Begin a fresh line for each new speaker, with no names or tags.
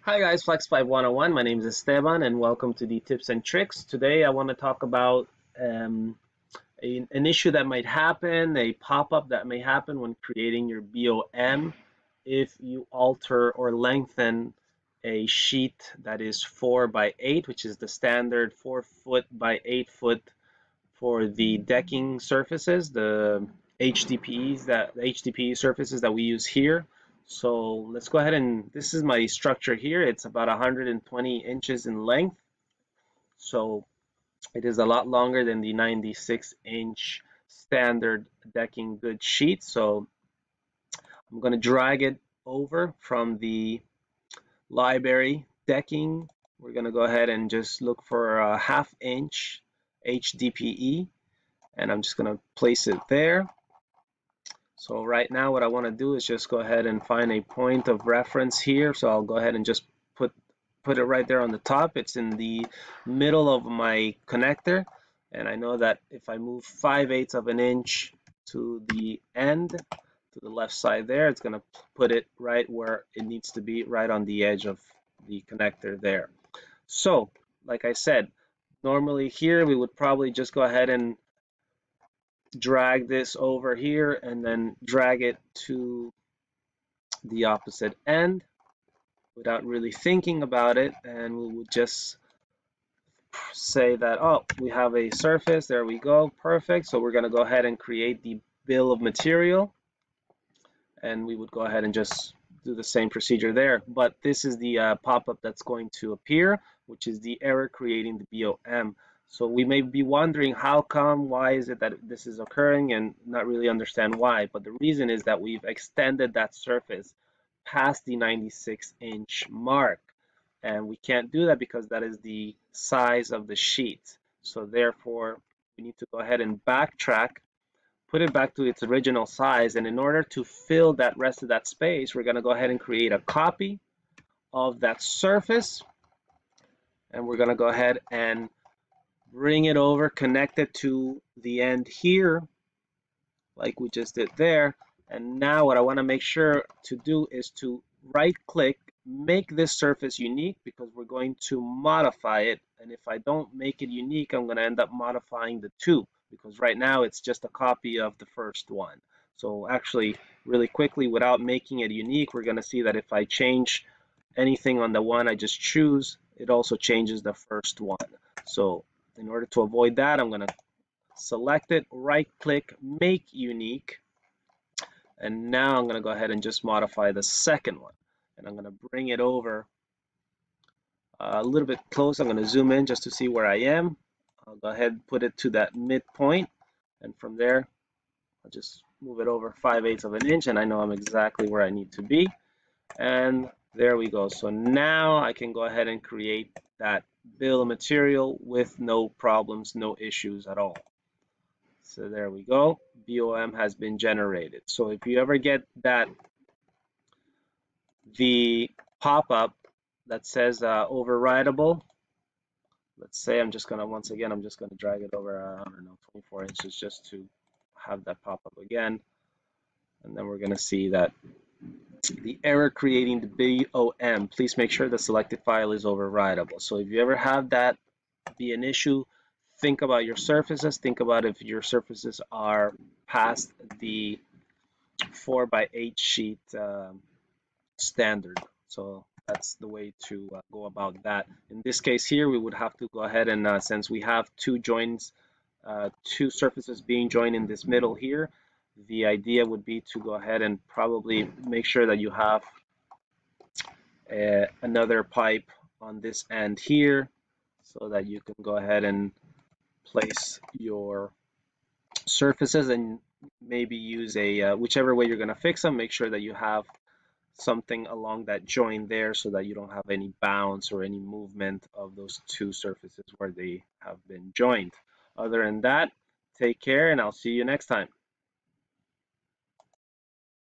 Hi guys, Flexpipe 101. My name is Esteban and welcome to the tips and tricks. Today I want to talk about an issue that might happen, a pop-up that may happen when creating your BOM if you alter or lengthen a sheet that is 4 by 8, which is the standard 4 foot by 8 foot for the decking surfaces, the HDPE surfaces that we use here. So let's go ahead and this is my structure here. It's about 120 inches in length. So it is a lot longer than the 96-inch standard decking good sheet. So I'm going to drag it over from the library decking. We're going to go ahead and just look for a 1/2 inch HDPE, and I'm just going to place it there. So right now what I want to do is just go ahead and find a point of reference here. So I'll go ahead and just put it right there on the top. It's in the middle of my connector, and I know that if I move 5/8 of an inch to the end, to the left side there, it's going to put it right where it needs to be, right on the edge of the connector there. So like I said, normally here we would probably just go ahead and drag this over here and then drag it to the opposite end without really thinking about it, and we would just say that, oh, we have a surface, there we go, perfect. So we're going to go ahead and create the bill of material, and we would go ahead and just do the same procedure there. But this is the pop-up that's going to appear, which is the error creating the BOM. So we may be wondering how come, why is it that this is occurring, and not really understand why. But the reason is that we've extended that surface past the 96-inch mark. And we can't do that because that is the size of the sheet. So therefore, we need to go ahead and backtrack, put it back to its original size. And in order to fill that rest of that space, we're going to go ahead and create a copy of that surface. And we're going to go ahead and bring it over, connect it to the end here, like we just did there. And now what I want to make sure to do is to right click, make this surface unique, because we're going to modify it. And if I don't make it unique, I'm going to end up modifying the two, because right now it's just a copy of the first one. So actually, really quickly, without making it unique, we're going to see that if I change anything on the one I just choose, it also changes the first one. So in order to avoid that, I'm going to select it, right click, make unique, and now I'm going to go ahead and just modify the second one, and I'm going to bring it over a little bit close. I'm going to zoom in just to see where I am. I'll go ahead and put it to that midpoint, and from there I'll just move it over 5/8 of an inch, and I know I'm exactly where I need to be. And there we go. So now I can go ahead and create that bill of material with no problems, no issues at all. So there we go. BOM has been generated. So if you ever get the pop-up that says over-writable, let's say I'm just gonna, once again, I'm just gonna drag it over, I don't know, 24 inches just to have that pop up again. And then we're gonna see that the error creating the BOM, please make sure the selected file is over-writable. So if you ever have that be an issue, think about your surfaces. Think about if your surfaces are past the 4 by 8 sheet standard. So that's the way to go about that. In this case here, we would have to go ahead and since we have two joins, two surfaces being joined in this middle here, the idea would be to go ahead and probably make sure that you have another pipe on this end here, so that you can go ahead and place your surfaces and maybe use a whichever way you're going to fix them. Make sure that you have something along that joint there so that you don't have any bounce or any movement of those two surfaces where they have been joined. Other than that, take care, and I'll see you next time.